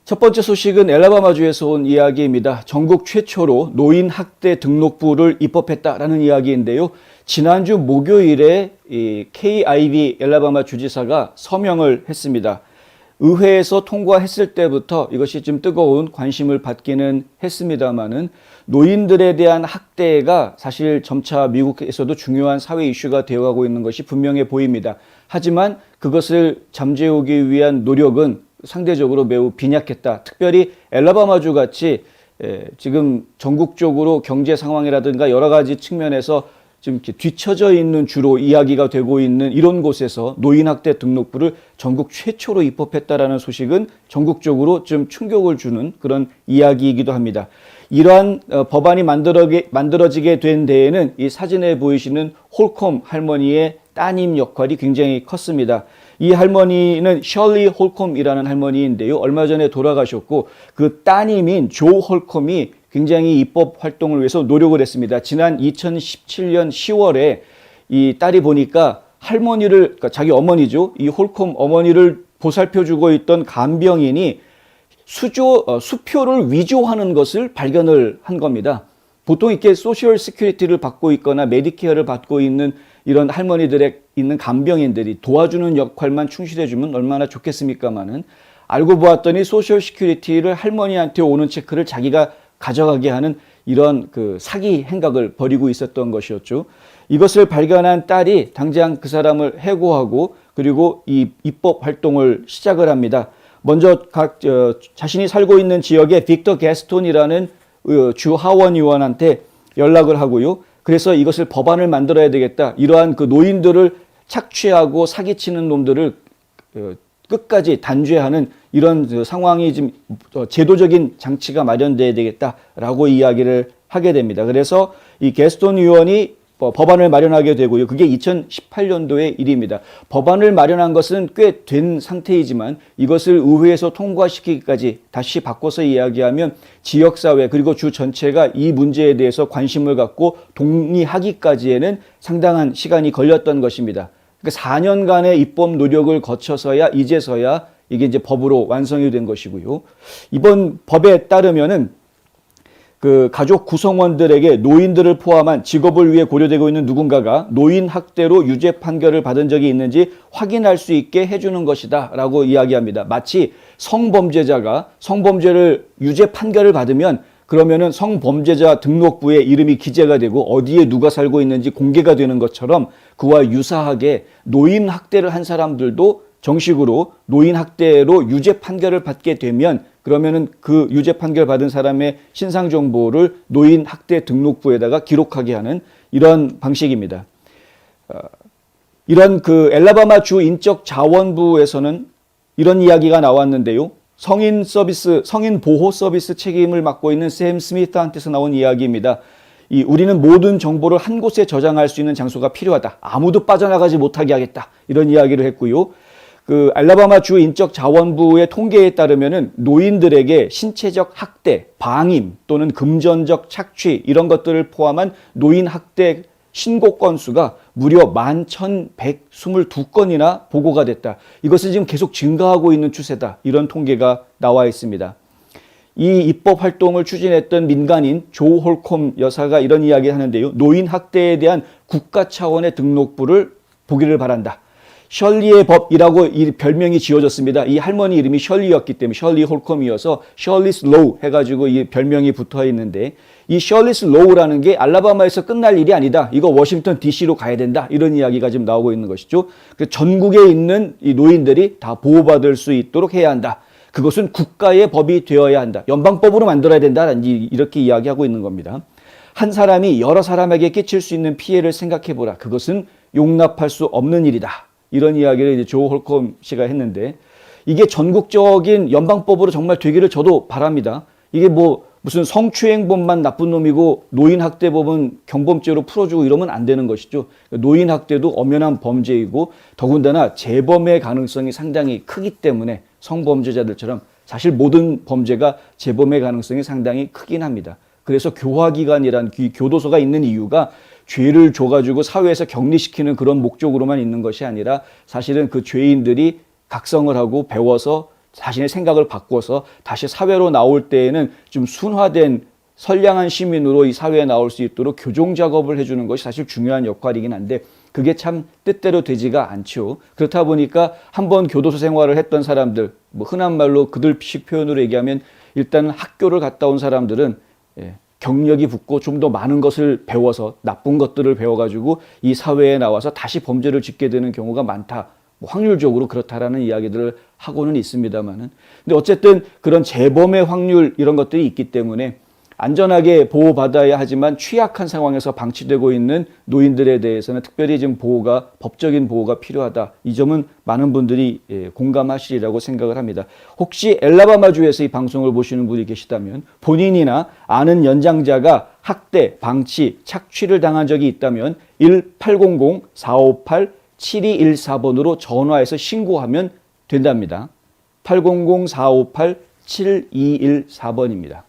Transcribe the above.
첫 번째 소식은 엘라바마주에서 온 이야기입니다. 전국 최초로 노인 학대 등록부를 입법했다라는 이야기인데요. 지난주 목요일에 Kay Ivey 엘라바마 주지사가 서명을 했습니다. 의회에서 통과했을 때부터 이것이 좀 뜨거운 관심을 받기는 했습니다만은 노인들에 대한 학대가 사실 점차 미국에서도 중요한 사회 이슈가 되어가고 있는 것이 분명해 보입니다. 하지만 그것을 잠재우기 위한 노력은 상대적으로 매우 빈약했다. 특별히 엘라바마주 같이 지금 전국적으로 경제 상황이라든가 여러 가지 측면에서 지금 이렇게 뒤처져 있는 주로 이야기가 되고 있는 이런 곳에서 노인학대 등록부를 전국 최초로 입법했다라는 소식은 전국적으로 좀 충격을 주는 그런 이야기이기도 합니다. 이러한 법안이 만들어지게 된 데에는 이 사진에 보이시는 홀콤 할머니의 따님 역할이 굉장히 컸습니다. 이 할머니는 셜리 홀콤이라는 할머니인데요. 얼마 전에 돌아가셨고 그 따님인 조 홀콤이 굉장히 입법 활동을 위해서 노력을 했습니다. 지난 2017년 10월에 이 딸이 보니까 할머니를, 그러니까 자기 어머니죠. 이 홀콤 어머니를 보살펴주고 있던 간병인이 수표를 위조하는 것을 발견을 한 겁니다. 보통 이렇게 소셜 시큐리티를 받고 있거나 메디케어를 받고 있는 이런 할머니들의 있는 간병인들이 도와주는 역할만 충실해주면 얼마나 좋겠습니까마는 알고 보았더니 소셜 시큐리티를 할머니한테 오는 체크를 자기가 가져가게 하는 이런 그 사기 행각을 벌이고 있었던 것이었죠. 이것을 발견한 딸이 당장 그 사람을 해고하고 그리고 이 입법 활동을 시작을 합니다. 먼저 자신이 살고 있는 지역의 빅터 게스톤이라는 주 하원 의원한테 연락을 하고요. 그래서 이것을 법안을 만들어야 되겠다. 이러한 그 노인들을 착취하고 사기치는 놈들을 끝까지 단죄하는 이런 상황이 좀 제도적인 장치가 마련돼야 되겠다라고 이야기를 하게 됩니다. 그래서 이 게스톤 의원이 법안을 마련하게 되고요. 그게 2018년도의 일입니다. 법안을 마련한 것은 꽤 된 상태이지만 이것을 의회에서 통과시키기까지 다시 바꿔서 이야기하면 지역사회 그리고 주 전체가 이 문제에 대해서 관심을 갖고 동의하기까지에는 상당한 시간이 걸렸던 것입니다. 그러니까 4년간의 입법 노력을 거쳐서야 이제서야 이게 이제 법으로 완성이 된 것이고요. 이번 법에 따르면은 그 가족 구성원들에게 노인들을 포함한 직업을 위해 고려되고 있는 누군가가 노인 학대로 유죄 판결을 받은 적이 있는지 확인할 수 있게 해주는 것이다 라고 이야기합니다. 마치 성범죄자가 성범죄를 유죄 판결을 받으면 그러면은 성범죄자 등록부에 이름이 기재가 되고 어디에 누가 살고 있는지 공개가 되는 것처럼 그와 유사하게 노인 학대를 한 사람들도 정식으로 노인 학대로 유죄 판결을 받게 되면 그러면은 그 유죄 판결 받은 사람의 신상 정보를 노인 학대 등록부에다가 기록하게 하는 이런 방식입니다. 이런 그 엘라바마 주 인적 자원부에서는 이런 이야기가 나왔는데요. 성인 보호 서비스 책임을 맡고 있는 샘 스미스한테서 나온 이야기입니다. 우리는 모든 정보를 한 곳에 저장할 수 있는 장소가 필요하다. 아무도 빠져나가지 못하게 하겠다. 이런 이야기를 했고요. 그 알라바마 주 인적 자원부의 통계에 따르면은 노인들에게 신체적 학대, 방임 또는 금전적 착취 이런 것들을 포함한 노인 학대 신고 건수가 무려 11,122건이나 보고가 됐다. 이것은 지금 계속 증가하고 있는 추세다. 이런 통계가 나와 있습니다. 이 입법 활동을 추진했던 민간인 조 홀콤 여사가 이런 이야기를 하는데요. 노인 학대에 대한 국가 차원의 등록부를 보기를 바란다. 셜리의 법이라고 이 별명이 지어졌습니다. 이 할머니 이름이 셜리였기 때문에 셜리 홀콤이어서 셜리스 로우 해가지고 이 별명이 붙어 있는데 이 셜리스 로우라는 게 알라바마에서 끝날 일이 아니다. 이거 워싱턴 DC로 가야 된다. 이런 이야기가 지금 나오고 있는 것이죠. 전국에 있는 이 노인들이 다 보호받을 수 있도록 해야 한다. 그것은 국가의 법이 되어야 한다. 연방법으로 만들어야 된다. 이렇게 이야기하고 있는 겁니다. 한 사람이 여러 사람에게 끼칠 수 있는 피해를 생각해보라. 그것은 용납할 수 없는 일이다. 이런 이야기를 이제 조 홀콤 씨가 했는데 이게 전국적인 연방법으로 정말 되기를 저도 바랍니다. 이게 뭐 무슨 성추행범만 나쁜 놈이고 노인학대법은 경범죄로 풀어주고 이러면 안 되는 것이죠. 노인학대도 엄연한 범죄이고 더군다나 재범의 가능성이 상당히 크기 때문에 성범죄자들처럼 사실 모든 범죄가 재범의 가능성이 상당히 크긴 합니다. 그래서 교화기관이란 교도소가 있는 이유가 죄를 줘가지고 사회에서 격리시키는 그런 목적으로만 있는 것이 아니라 사실은 그 죄인들이 각성을 하고 배워서 자신의 생각을 바꿔서 다시 사회로 나올 때에는 좀 순화된 선량한 시민으로 이 사회에 나올 수 있도록 교정 작업을 해주는 것이 사실 중요한 역할이긴 한데 그게 참 뜻대로 되지가 않죠. 그렇다 보니까 한번 교도소 생활을 했던 사람들, 뭐 흔한 말로 그들식 표현으로 얘기하면 일단 학교를 갔다 온 사람들은 경력이 붙고 좀 더 많은 것을 배워서 나쁜 것들을 배워가지고 이 사회에 나와서 다시 범죄를 짓게 되는 경우가 많다. 뭐 확률적으로 그렇다라는 이야기들을 하고는 있습니다만은. 근데 어쨌든 그런 재범의 확률 이런 것들이 있기 때문에 안전하게 보호받아야 하지만 취약한 상황에서 방치되고 있는 노인들에 대해서는 특별히 지금 법적인 보호가 필요하다. 이 점은 많은 분들이 공감하시리라고 생각을 합니다. 혹시 엘라바마주에서 이 방송을 보시는 분이 계시다면 본인이나 아는 연장자가 학대, 방치, 착취를 당한 적이 있다면 1-800-458-7214번으로 전화해서 신고하면 된답니다. 800-458-7214번입니다.